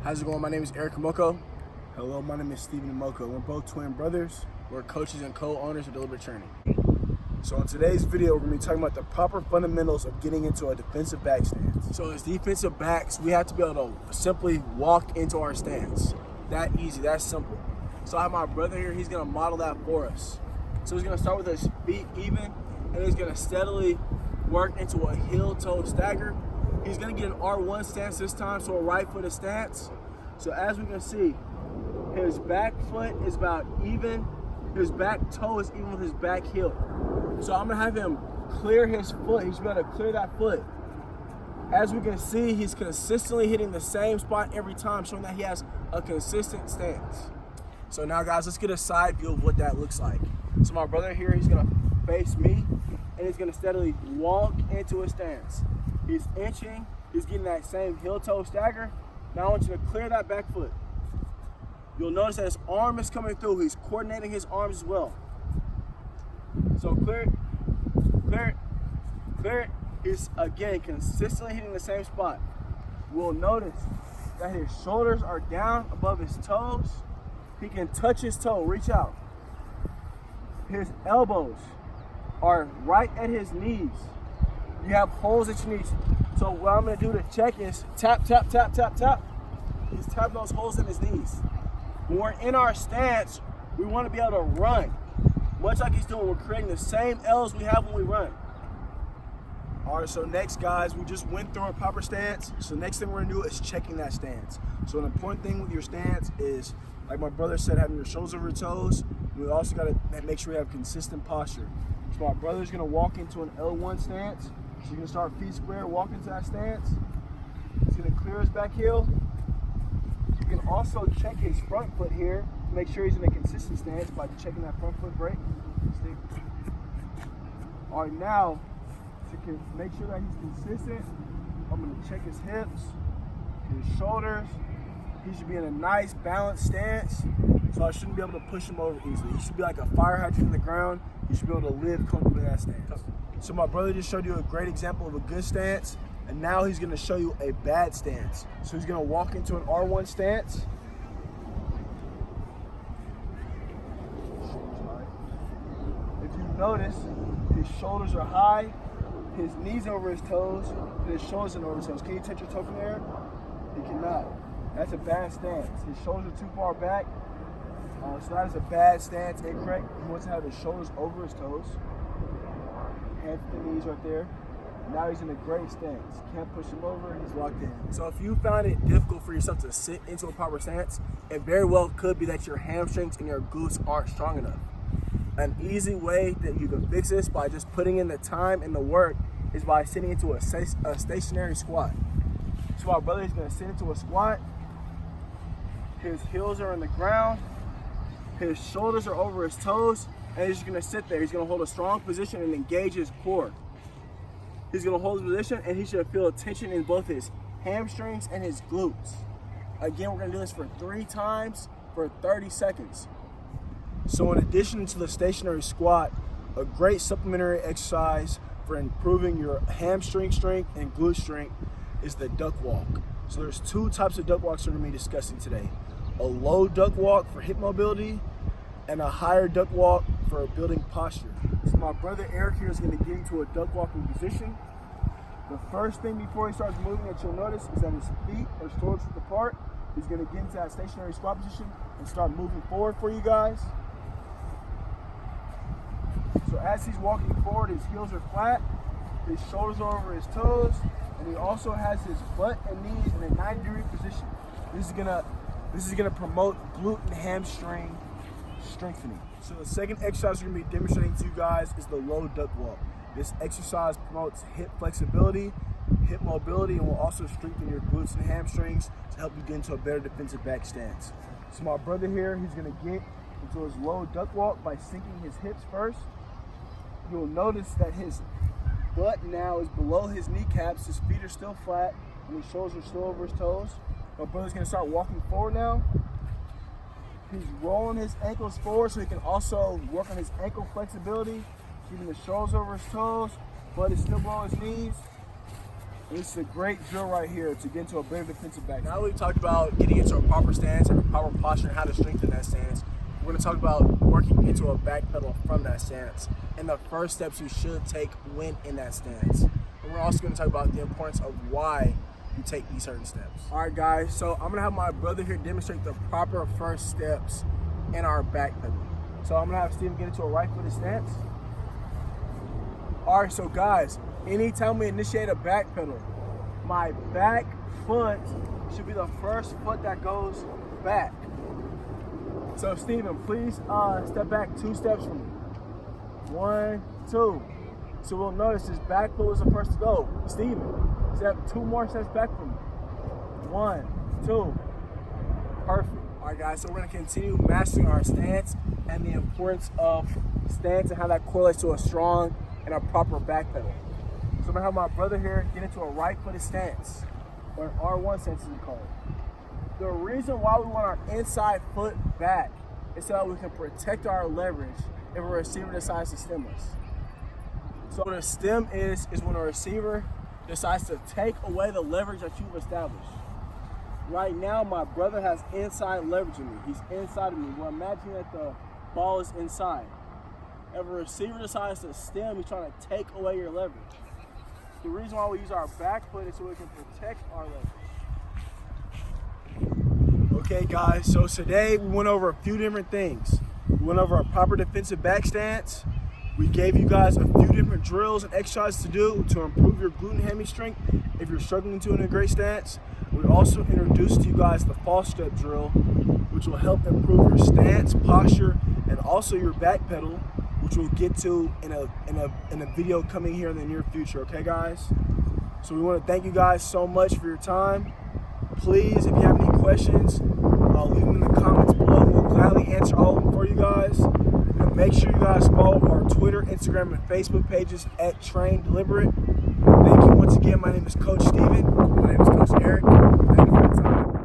How's it going? My name is Amoako. Hello, my name is Amoako. We're both twin brothers. We're coaches and co-owners of Deliberate Training. So in today's video, we're going to be talking about the proper fundamentals of getting into a defensive back stance. So as defensive backs, we have to be able to simply walk into our stance. That easy, that simple. So I have my brother here, he's going to model that for us. So he's going to start with his feet even, and he's going to steadily work into a heel-toe stagger. He's going to get an R1 stance this time, so a right-footed stance. So as we can see, his back foot is about even, his back toe is even with his back heel. So I'm going to have him clear his foot. He should be able to clear that foot. As we can see, he's consistently hitting the same spot every time, showing that he has a consistent stance. So now, guys, let's get a side view of what that looks like. So my brother here, he's going to face me, and he's going to steadily walk into a stance. He's inching, he's getting that same heel-toe stagger. Now I want you to clear that back foot. You'll notice that his arm is coming through. He's coordinating his arms as well. So clear it, clear it, clear it. He's, again, consistently hitting the same spot. We'll notice that his shoulders are down above his toes. He can touch his toe, reach out. His elbows are right at his knees. You have holes at your knees. So what I'm going to do to check is tap, tap, tap, tap, tap. He's tapping those holes in his knees. When we're in our stance, we want to be able to run. Much like he's doing, we're creating the same L's we have when we run. All right, so next, guys, we just went through a proper stance. So next thing we're going to do is checking that stance. So an important thing with your stance is, like my brother said, having your shoulders over your toes. We also got to make sure we have consistent posture. So my brother's going to walk into an L1 stance. So you're going to start feet square, walk into that stance. He's going to clear his back heel. You can also check his front foot here to make sure he's in a consistent stance by checking that front foot break. All right, now, to make sure that he's consistent, I'm going to check his hips, his shoulders. He should be in a nice balanced stance, so I shouldn't be able to push him over easily. He should be like a fire hydrant in the ground. He should be able to live comfortably in that stance. So my brother just showed you a great example of a good stance, and now he's going to show you a bad stance. So he's going to walk into an R1 stance. If you notice, his shoulders are high, his knees over his toes, and his shoulders are over his toes. Can you touch your toe from there? He cannot. That's a bad stance. His shoulders are too far back. So that is a bad stance, incorrect. He wants to have his shoulders over his toes. Hands to the knees right there. Now he's in a great stance. Can't push him over, he's locked in. So if you found it difficult for yourself to sit into a proper stance, it very well could be that your hamstrings and your glutes aren't strong enough. An easy way that you can fix this by just putting in the time and the work is by sitting into a stationary squat. So my brother is going to sit into a squat. His heels are on the ground. His shoulders are over his toes. And he's just going to sit there. He's going to hold a strong position and engage his core. He's going to hold his position, and he should feel tension in both his hamstrings and his glutes. Again, we're going to do this for 3 times for 30 seconds. So in addition to the stationary squat, a great supplementary exercise for improving your hamstring strength and glute strength is the duck walk. So there's 2 types of duck walks we're going to be discussing today. A low duck walk for hip mobility, and a higher duck walk for building posture. So my brother Eric here is going to get into a duck walking position. The first thing before he starts moving that you'll notice is that his feet are shoulder width apart. He's going to get into that stationary squat position and start moving forward for you guys. So as he's walking forward, his heels are flat, his shoulders are over his toes, and he also has his butt and knees in a 90-degree position. This is gonna promote glute and hamstring strengthening. So the second exercise we're gonna be demonstrating to you guys is the low duck walk. This exercise promotes hip flexibility, hip mobility, and will also strengthen your glutes and hamstrings to help you get into a better defensive back stance. So my brother here, he's gonna get into his low duck walk by sinking his hips first. You'll notice that his butt now is below his kneecaps, his feet are still flat, and his shoulders are still over his toes. My brother's gonna start walking forward now. He's rolling his ankles forward so he can also work on his ankle flexibility, keeping the shoulders over his toes, butt is still below his knees. This is a great drill right here to get into a better defensive back. Now we've talked about getting into a proper stance and a proper posture and how to strengthen that stance. We're going to talk about working into a back pedal from that stance and the first steps you should take when in that stance. And we're also going to talk about the importance of why you take these certain steps. All right, guys, so I'm going to have my brother here demonstrate the proper first steps in our back pedal. So I'm going to have Steven get into a right-footed stance. All right, so guys, anytime we initiate a back pedal, my back foot should be the first foot that goes back. So Steven, please step back 2 steps from me. 1, 2. So we'll notice his back foot was the first to go. Steven, step 2 more steps back from me. 1, 2. Perfect. All right, guys, so we're gonna continue mastering our stance and the importance of stance and how that correlates to a strong and a proper back pedal. So I'm gonna have my brother here get into a right-footed stance, or an R1 stance as we call it. The reason why we want our inside foot back is so that we can protect our leverage if a receiver decides to stem us. So what a stem is when a receiver decides to take away the leverage that you've established. Right now, my brother has inside leverage in me. He's inside of me. Well, imagine that the ball is inside. If a receiver decides to stem, he's trying to take away your leverage. The reason why we use our back foot is so we can protect our leverage. Okay, guys, so today we went over a few different things. We went over a proper defensive back stance. We gave you guys a few different drills and exercises to do to improve your glute and hammy strength if you're struggling to in a great stance. We also introduced to you guys the false step drill, which will help improve your stance, posture, and also your back pedal, which we'll get to in a video coming here in the near future, okay guys? So we want to thank you guys so much for your time. Please, if you have any questions, leave them in the comments below. We'll gladly answer all of them for you guys. And make sure you guys follow our Twitter, Instagram, and Facebook pages at Train Deliberate. Thank you once again. My name is Coach Steven. My name is Coach Eric. Thank you for your time.